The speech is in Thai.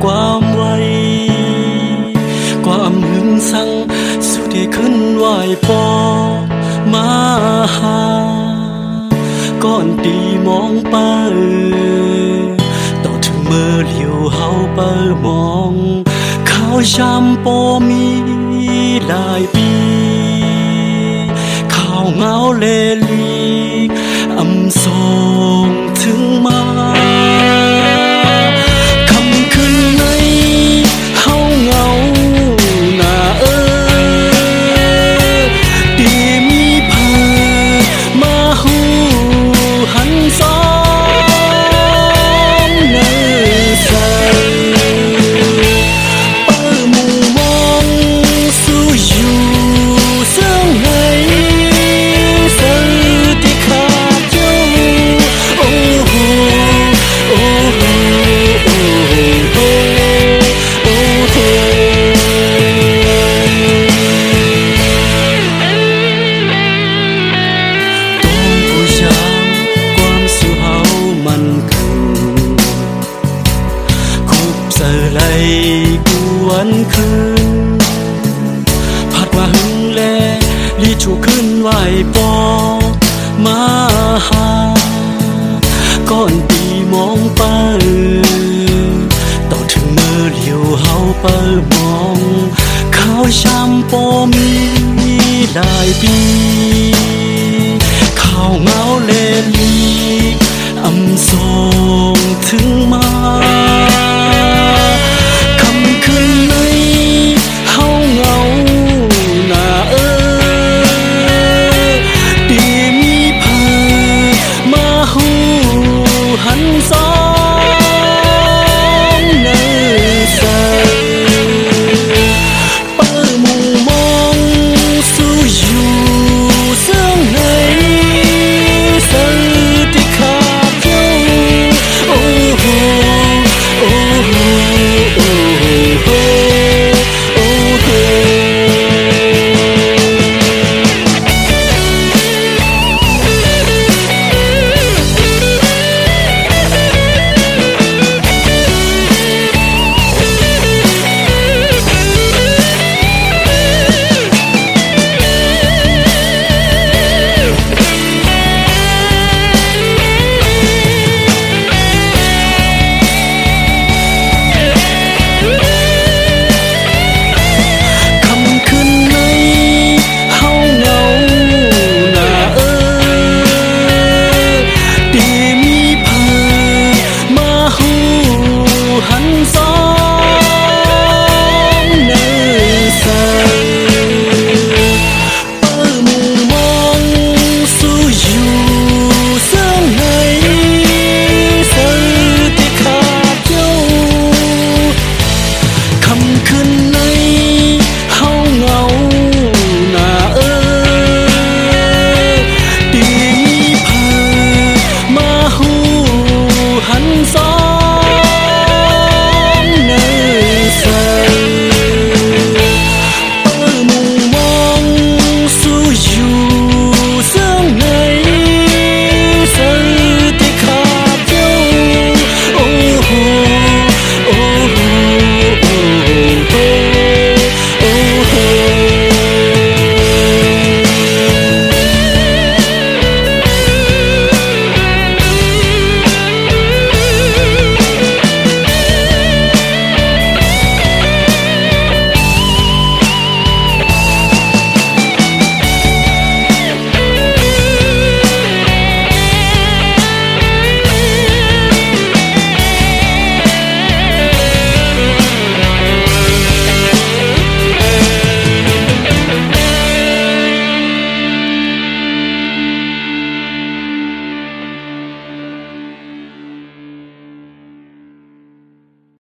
ความไวความหึงสังสุดที่ขึ้นไหวปอมาหาก่อนตีมองเปต่อถึงเมื่อเหลียวเฮาเปิมองข้าวช้ำปอมีหลายปีข้าวเงาเลลีกอำส่งถึงมาคำคืนในเฮาเงาหน้าดีมีเพื่อมาหูหันซ้อนในใจเปิดมุมมองสู้อยู่เสื่องในสื่อที่ขาดอยู่โอ้โหโอ้โหโอ้โหโอ้โหต้องผู้ชายความสู้เฮามันขึ้นคุบเสือไหลกวนคืนผัดว่าหึงแลลีชูขึ้นไหวปอมาหาก่อนตีมองเปิต่อถึงเมื่อเหลียวเฮาเปิมองข้าวช้ำปอมีหลายปี